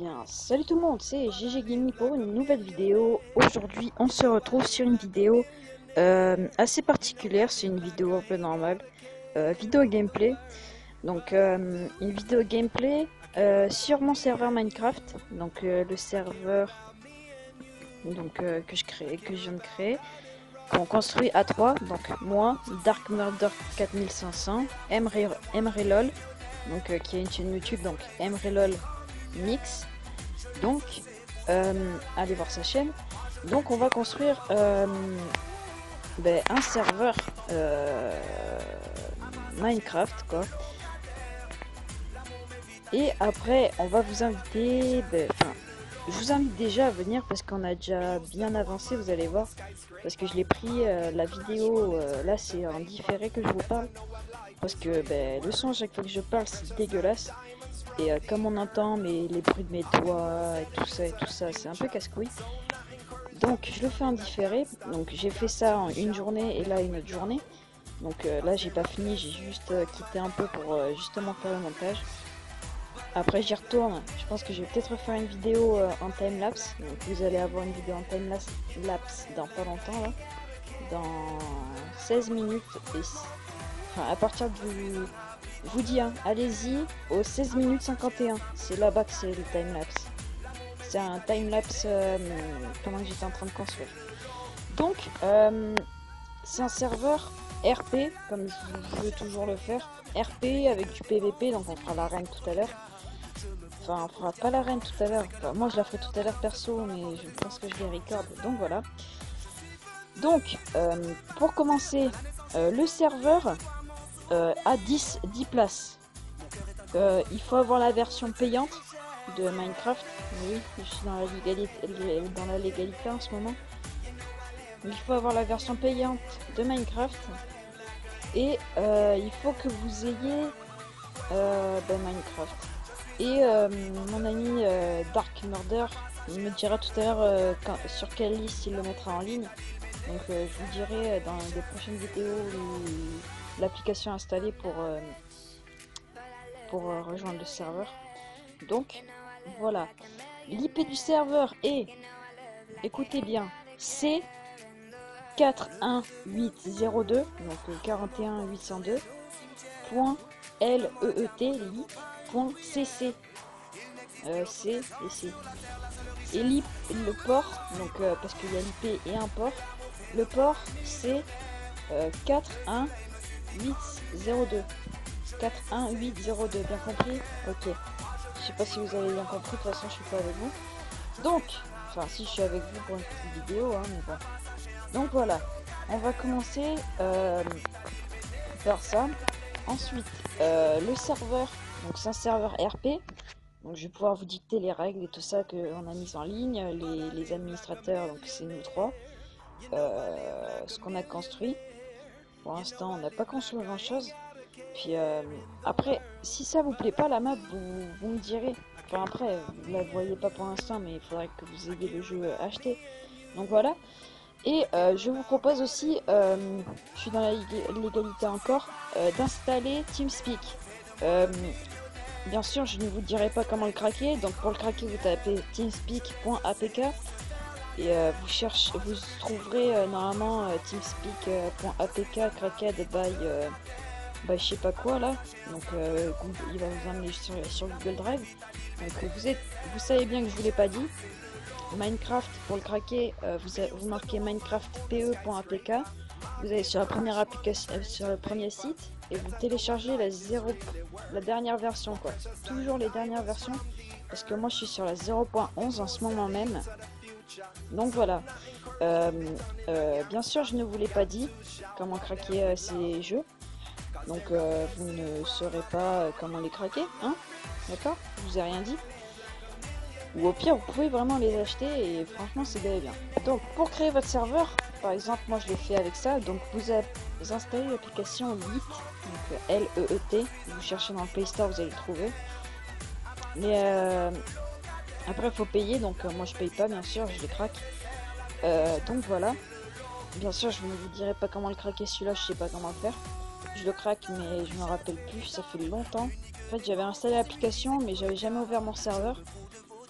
bien, salut tout le monde, c'est GG Gaming pour une nouvelle vidéo. Aujourd'hui, on se retrouve sur une vidéo assez particulière, c'est une vidéo un peu normale, vidéo gameplay. Donc, une vidéo gameplay sur mon serveur Minecraft, donc le serveur que je viens de créer, qu'on construit à 3, donc moi, Dark Murder 4500, Emrelol, donc qui a une chaîne YouTube, donc Emrelol Mix. Donc, allez voir sa chaîne. Donc, on va construire un serveur Minecraft, quoi. Et après, on va vous inviter. Je vous invite déjà à venir parce qu'on a déjà bien avancé, vous allez voir. Parce que je l'ai pris, la vidéo, là c'est en différé que je vous parle. Parce que le son à chaque fois que je parle c'est dégueulasse. Et comme on entend les bruits de mes doigts et tout ça, c'est un peu casse-couille. Donc je le fais en différé. Donc j'ai fait ça en une journée et là une autre journée. Donc là j'ai pas fini, j'ai juste quitté un peu pour justement faire le montage. Après j'y retourne. Je pense que je vais peut-être refaire une vidéo en time-lapse. Donc vous allez avoir une vidéo en time-lapse dans pas longtemps là. Dans 16 minutes et enfin à partir du... Je vous dis, hein, allez-y aux 16 minutes 51. C'est là-bas que c'est le time-lapse. C'est un time-lapse pendant que j'étais en train de construire. Donc, c'est un serveur RP, comme je veux toujours le faire. RP avec du PVP, donc on fera l'arène tout à l'heure. Enfin, on fera pas l'arène tout à l'heure. Enfin, moi, je la ferai tout à l'heure perso, mais je pense que je les record. Donc voilà. Donc, pour commencer, le serveur à 10 places. Il faut avoir la version payante de Minecraft. Oui, je suis dans la légalité en ce moment. Il faut avoir la version payante de Minecraft. Et il faut que vous ayez Minecraft. Et mon ami Dark Murder, il me dira tout à l'heure sur quelle liste il le mettra en ligne. Donc je vous dirai dans les prochaines vidéos l'application installée pour rejoindre le serveur. Donc voilà, l'IP du serveur est, écoutez bien, C 41802, donc 41802 .leet.cc C et C. Et l'IP, le port, donc parce qu'il y a l'IP et un port, le port c'est 41802. 41802, bien compris? Ok. Je sais pas si vous avez bien compris, de toute façon je suis pas avec vous. Donc, enfin si je suis avec vous pour une petite vidéo, hein, mais bon. Donc voilà, on va commencer faire ça. Ensuite, le serveur, donc c'est un serveur RP. Donc je vais pouvoir vous dicter les règles et tout ça qu'on a mis en ligne, les administrateurs, donc c'est nous trois. Ce qu'on a construit. Pour l'instant, on n'a pas construit grand chose. Puis après, si ça vous plaît pas la map, vous me direz. Enfin après, vous la voyez pas pour l'instant, mais il faudrait que vous ayez le jeu acheté. Donc voilà. Et je vous propose aussi, je suis dans la légalité encore, d'installer TeamSpeak. Bien sûr, je ne vous dirai pas comment le craquer. Donc pour le craquer, vous tapez teamspeak.apk. Et vous trouverez normalement teamspeak.apk cracked by je sais pas quoi là. Donc il va vous emmener sur Google Drive. Donc vous savez bien que je vous l'ai pas dit. Minecraft, pour le craquer, vous marquez minecraft.pe.apk. Vous allez sur la première application, sur le premier site, et vous téléchargez la dernière version, quoi. Toujours les dernières versions, parce que moi je suis sur la 0.11 en ce moment même. Donc voilà. Bien sûr, je ne vous l'ai pas dit comment craquer ces jeux. Donc vous ne saurez pas comment les craquer, hein? D'accord? Je vous ai rien dit. Ou au pire, vous pouvez vraiment les acheter et franchement, c'est bel et bien. Donc pour créer votre serveur, par exemple, moi je l'ai fait avec ça. Donc vous installez l'application Leet, donc L-E-E-T. Vous cherchez dans le Play Store, vous allez le trouver. Mais après, il faut payer. Donc moi je paye pas, bien sûr, je les craque. Donc voilà. Bien sûr, je ne vous dirai pas comment le craquer, celui-là, je sais pas comment le faire. Je le craque, mais je me rappelle plus, ça fait longtemps. En fait, j'avais installé l'application, mais j'avais jamais ouvert mon serveur.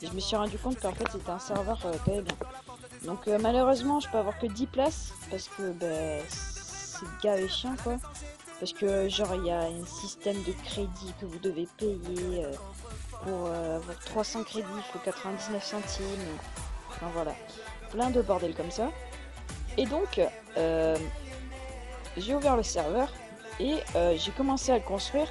Et je me suis rendu compte qu'en fait c'était un serveur pas bien. Donc malheureusement je peux avoir que 10 places parce que c'est gavé chiant quoi. Parce que genre il y a un système de crédit que vous devez payer pour avoir 300 crédits, il faut 99 centimes. Enfin voilà, plein de bordel comme ça. Et donc j'ai ouvert le serveur et j'ai commencé à le construire.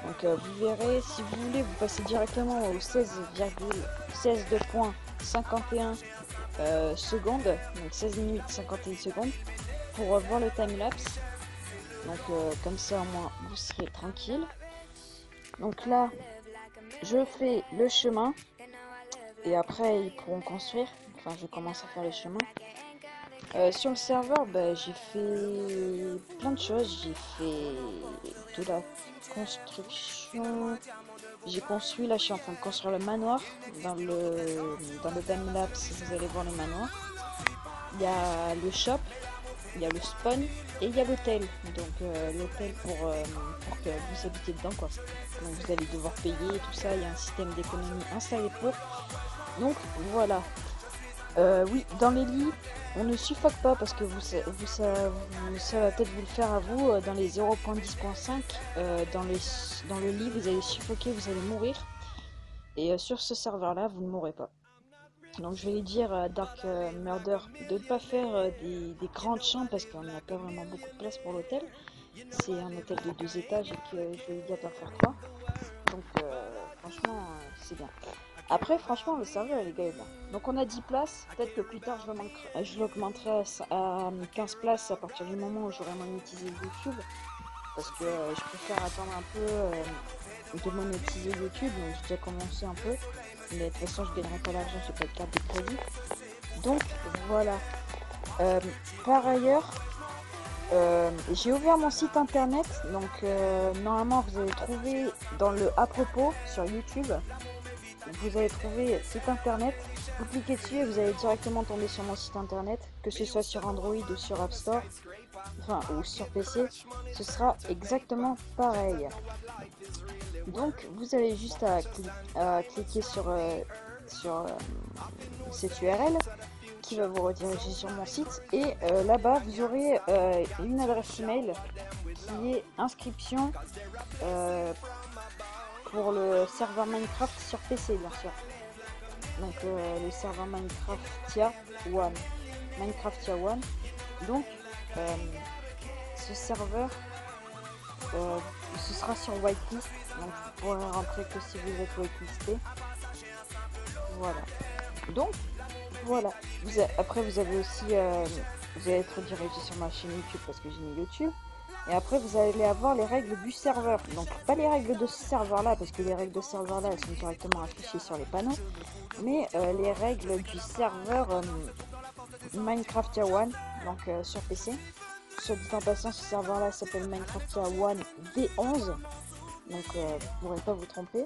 Donc vous verrez, si vous voulez, vous passez directement au 16,51 secondes, donc 16 minutes 51 secondes, pour voir le timelapse. Donc comme ça au moins vous serez tranquille. Donc là, je fais le chemin et après ils pourront construire. Enfin, je commence à faire le chemin. Sur le serveur, j'ai fait plein de choses. J'ai fait de la construction. J'ai construit, là je suis en train de construire le manoir. Dans le timelapse, vous allez voir le manoir. Il y a le shop, il y a le spawn et il y a l'hôtel. Donc l'hôtel pour que vous habitez dedans quoi. Donc vous allez devoir payer et tout ça. Il y a un système d'économie installé pour. Donc voilà. Oui, dans les lits, on ne suffoque pas parce que ça va peut-être vous le faire à vous. Dans les 0.10.5, dans le lit, vous allez suffoquer, vous allez mourir. Et sur ce serveur-là, vous ne mourrez pas. Donc je vais dire à Dark Murder de ne pas faire des grandes chambres parce qu'on n'a pas vraiment beaucoup de place pour l'hôtel. C'est un hôtel de 2 étages et que je vais lui dire d'en faire 3. Donc franchement, c'est bien. Après, franchement, le serveur il est gagnant. Donc on a 10 places. Peut-être que plus tard, je l'augmenterai à 15 places à partir du moment où j'aurai monétisé YouTube. Parce que je préfère attendre un peu de monétiser YouTube. Donc j'ai déjà commencé un peu. Mais de toute façon, je gagnerai pas l'argent, j'ai pas de carte de crédit. Donc voilà. Par ailleurs, j'ai ouvert mon site internet. Donc normalement, vous allez trouver dans le à propos sur YouTube. Vous allez trouver site internet, vous cliquez dessus et vous allez directement tomber sur mon site internet, que ce soit sur Android ou sur App Store, enfin ou sur PC, ce sera exactement pareil. Donc vous avez juste à cliquer sur cette URL qui va vous rediriger sur mon site et là-bas vous aurez une adresse email qui est inscription pour le serveur Minecraft sur PC bien sûr. Donc le serveur Minecraftia One. Minecraftia One. Donc ce serveur ce sera sur whitelist. Donc vous pourrez rentrer que si vous êtes whitelisté. Voilà. Donc voilà. Après vous avez aussi vous allez être dirigé sur ma chaîne YouTube parce que j'ai mis YouTube. Et après vous allez avoir les règles du serveur. Donc pas les règles de ce serveur là parce que les règles de ce serveur là elles sont directement affichées sur les panneaux. Mais les règles du serveur Minecraftia One, donc sur PC. Soit dit en passant, ce serveur là s'appelle Minecraftia One V11. Donc vous ne pourrez pas vous tromper.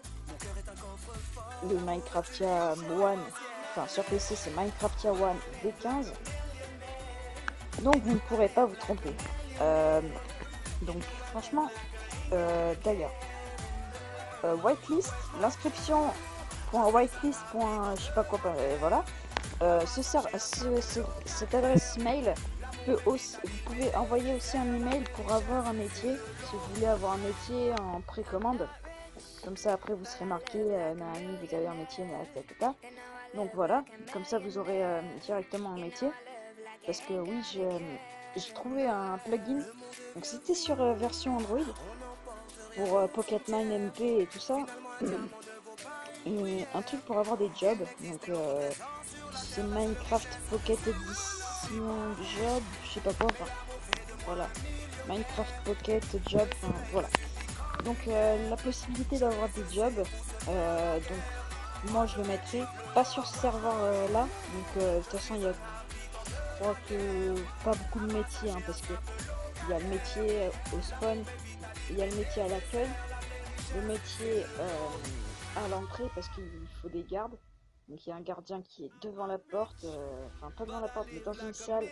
Le Minecraftia One, enfin sur PC c'est Minecraftia One V15. Donc vous ne pourrez pas vous tromper. Donc franchement, d'ailleurs, whitelist, l'inscription .whitelist. Je sais pas quoi, voilà. Cette adresse mail peut aussi, vous pouvez envoyer aussi un email pour avoir un métier, si vous voulez avoir un métier en précommande. Comme ça après vous serez marqué, vous avez un métier, etc. Donc voilà, comme ça vous aurez directement un métier. Parce que oui, j'ai trouvé un plugin. Donc c'était sur version Android pour Pocketmine MP et tout ça. Et un truc pour avoir des jobs. Donc c'est Minecraft Pocket Edition Job, je sais pas quoi. Enfin, voilà. Minecraft Pocket Job, enfin voilà. Donc la possibilité d'avoir des jobs. Donc moi je le mettrai pas sur ce serveur là. Donc de toute façon il y a, je crois que pas beaucoup de métiers hein, parce que il y a le métier au spawn, il y a le métier à l'accueil, le métier à l'entrée parce qu'il faut des gardes. Donc il y a un gardien qui est devant la porte, enfin pas devant la porte mais dans une salle.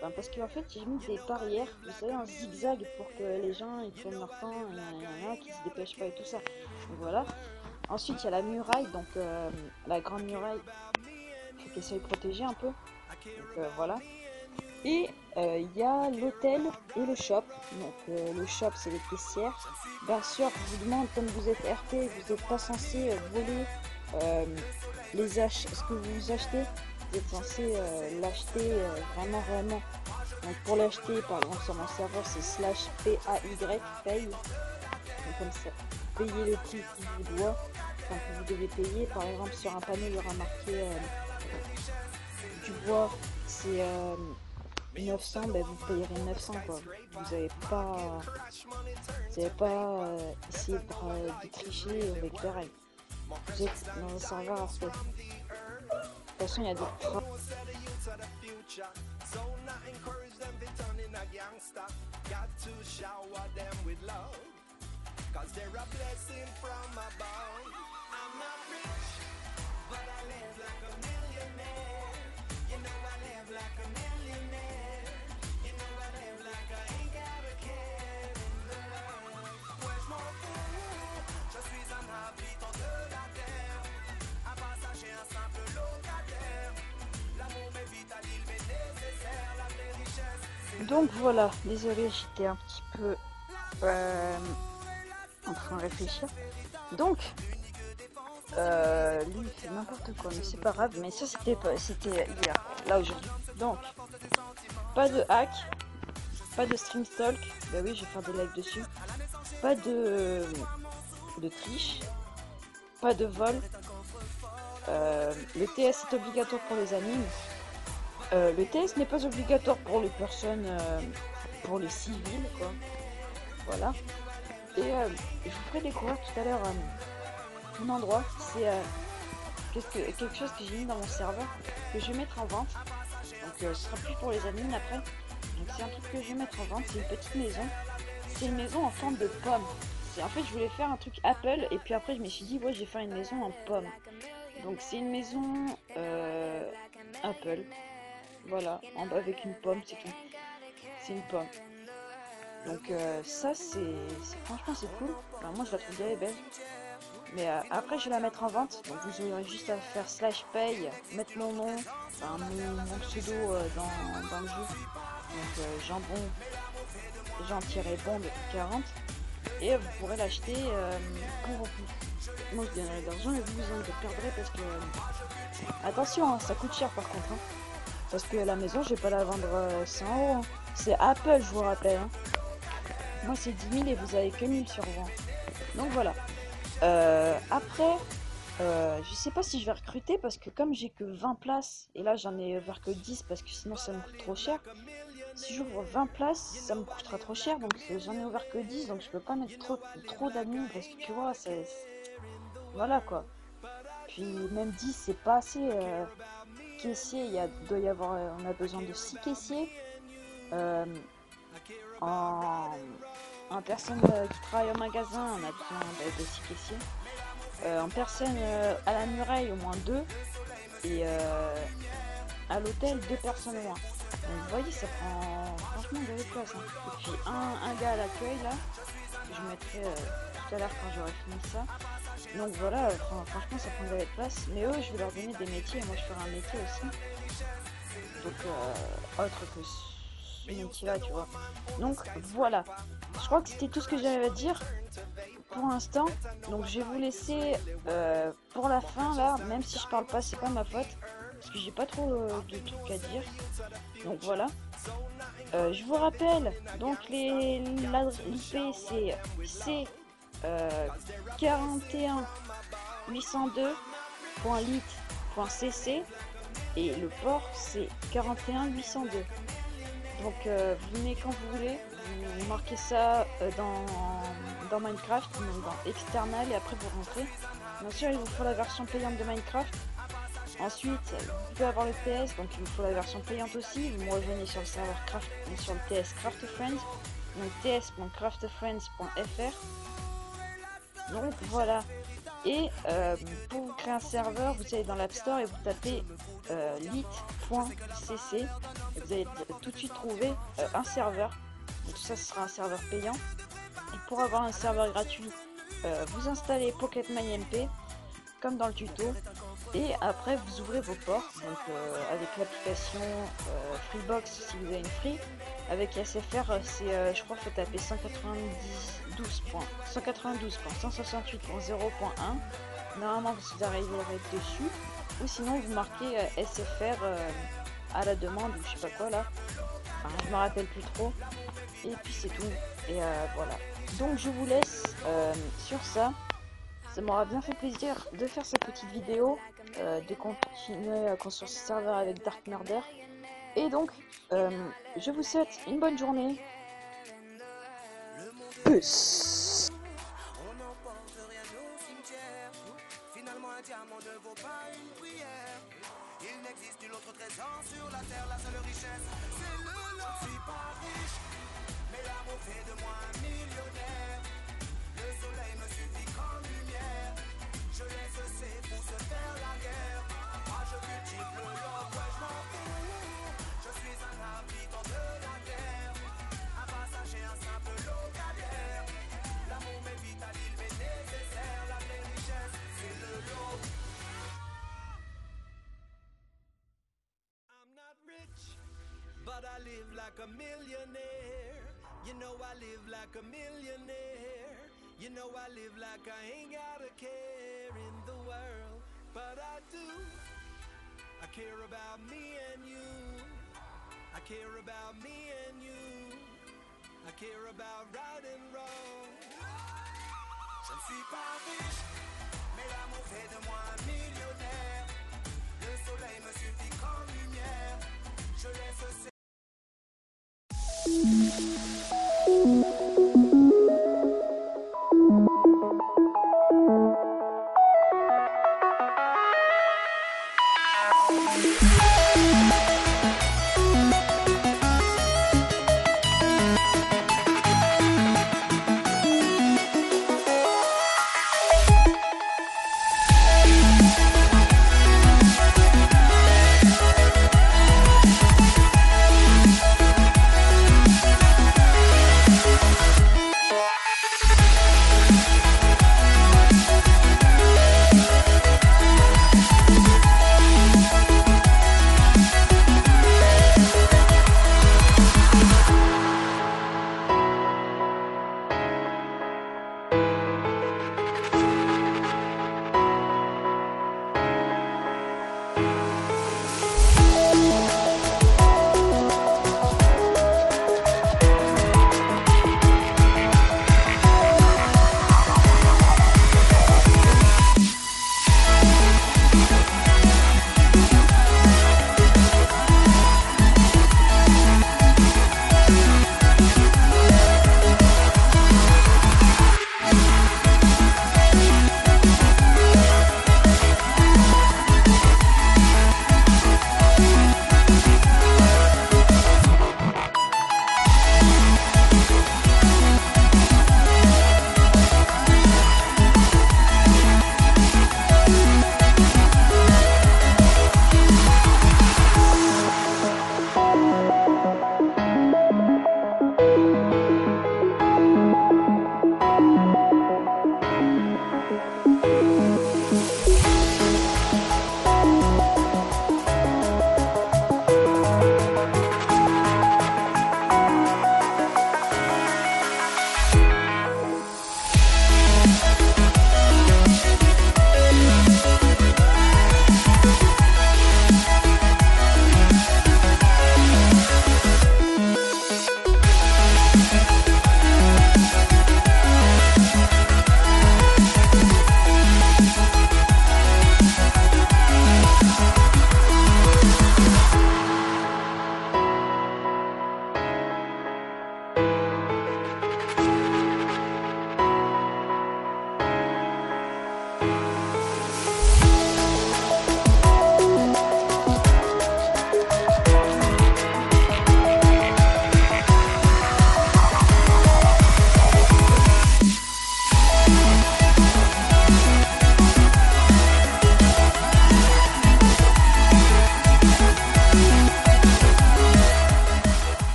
Enfin, parce qu'en fait j'ai mis des barrières, vous savez un zigzag pour que les gens ils prennent leur temps et il y en a qui se dépêchent pas et tout ça. Donc voilà. Ensuite, il y a la muraille, donc la grande muraille, il faut qu'elle soit protégée un peu. Donc voilà. Et il y a l'hôtel et le shop. Donc le shop, c'est les caissières. Bien sûr, je vous demande, comme vous êtes RP, vous n'êtes pas censé voler ce que vous achetez. Vous êtes censé l'acheter vraiment réellement. Donc pour l'acheter, par exemple sur mon serveur, c'est /pay, paye. Donc comme ça, payez le prix qui vous doit, enfin que vous devez payer. Par exemple sur un panneau, il y aura marqué du bois, c'est 900, ben vous payerez 900 quoi. Vous n'avez pas essayé de tricher avec les règles. Vous êtes dans un serveur RP. De toute façon, il y a des Donc voilà, désolé, j'étais un petit peu en train de réfléchir. Donc, lui il fait n'importe quoi, mais c'est pas grave. Mais ça c'était hier, là aujourd'hui. Donc, pas de hack, pas de stream stalk. Bah oui, je vais faire des lives dessus. Pas de triche, pas de vol. Le TS est obligatoire pour les animes. Le TS n'est pas obligatoire pour les personnes, pour les civils, quoi. Voilà. Et je vous ferai découvrir tout à l'heure un endroit. C'est quelque chose que j'ai mis dans mon serveur, que je vais mettre en vente. Donc ce sera plus pour les admins après. Donc c'est un truc que je vais mettre en vente. C'est une petite maison. C'est une maison en forme de pomme. En fait, je voulais faire un truc Apple, et puis après je me suis dit, ouais, je vais faire une maison en pomme. Donc c'est une maison Apple. Voilà, en bas avec une pomme, c'est tout. C'est une pomme. Donc ça, franchement, c'est cool. Alors, moi, je la trouve bien belle. Mais après, je vais la mettre en vente. Donc vous aurez juste à faire /pay, mettre mon nom, enfin, mon pseudo dans le jeu. Donc jambon, Jean-Bond 40. Et vous pourrez l'acheter pour vous. Moi, je donnerai de l'argent et vous en perdrez parce que... attention, hein, ça coûte cher par contre. Hein. Parce que la maison, je vais pas la vendre 100 €. Hein. C'est Apple, je vous rappelle. Hein. Moi, c'est 10 000 et vous avez que 1000 sur vent. Donc voilà. Après, je sais pas si je vais recruter parce que comme j'ai que 20 places, et là j'en ai ouvert que 10 parce que sinon ça me coûte trop cher. Si j'ouvre 20 places, ça me coûtera trop cher, donc j'en ai ouvert que 10, donc je peux pas mettre trop d'admin parce que tu vois, voilà quoi. Puis même 10, c'est pas assez. Caissier, on a besoin de 6 caissiers. En personne qui travaille au magasin, on a besoin de 6 caissiers. En personne à la muraille, au moins 2. Et à l'hôtel, 2 personnes au moins. Donc vous voyez, ça prend franchement de la place. Hein. Et puis un gars à l'accueil, là, que je mettrai tout à l'heure quand j'aurai fini ça. Donc voilà, franchement, ça prend de la place. Mais eux, je vais leur donner des métiers et moi, je ferai un métier aussi. Donc, autre que ce métier-là, tu vois. Donc voilà. Je crois que c'était tout ce que j'avais à dire pour l'instant. Donc je vais vous laisser pour la fin là, même si je parle pas, c'est pas ma faute. Parce que j'ai pas trop de trucs à dire. Donc voilà. Je vous rappelle, donc l'IP c'est 41.802.lit.cc et le port c'est 41.802. Donc vous venez quand vous voulez, vous marquez ça dans Minecraft, donc dans External, et après vous rentrez. Bien sûr, il vous faut la version payante de Minecraft. Ensuite, vous pouvez avoir le TS, donc il vous faut la version payante aussi. Vous me rejoignez sur le serveur sur le TS CraftFriends, donc ts.craftfriends.fr. Donc voilà. Et pour vous créer un serveur, vous allez dans l'App Store et vous tapez lit.cc. Vous allez tout de suite trouver un serveur. Donc ça, ce sera un serveur payant. Et pour avoir un serveur gratuit, vous installez Pocket MyMP comme dans le tuto, et après vous ouvrez vos ports, donc avec l'application Freebox si vous avez une free. Avec SFR c'est je crois faut taper 192.168.0.1. Normalement vous arriverez dessus, ou sinon vous marquez SFR à la demande ou je sais pas quoi là, enfin, je me rappelle plus trop, et puis c'est tout, et voilà. Donc je vous laisse sur ça. Ça m'aura bien fait plaisir de faire cette petite vidéo, de continuer à construire ce serveur avec Dark Murder. Et donc, je vous souhaite une bonne journée. Peace. On n'emporte rien au cimetière. Finalement, un diamant ne vaut pas une prière. Il n'existe nul autre trésor sur la terre. La seule richesse, c'est le lot. Je suis pas riche, mais l'amour fait de moi un millionnaire. Le soleil me suffit comme lumière. Je laisse ses pouces faire la guerre. Moi je cultive le lot, ouais je m'en fous. Je suis un habitant de la terre, un passager, un simple locataire. L'amour m'est vital, il m'est nécessaire. La vraie richesse, c'est le lot. I'm not rich, but I live like a millionaire. You know I live like a millionaire. You know I live like I ain't got a care in the world, but I do. I care about me and you. I care about me and you. I care about right and wrong. Je ne suis pas riche, mais l'amour fait de moi un millionnaire. Le soleil me suffit comme lumière. Je laisse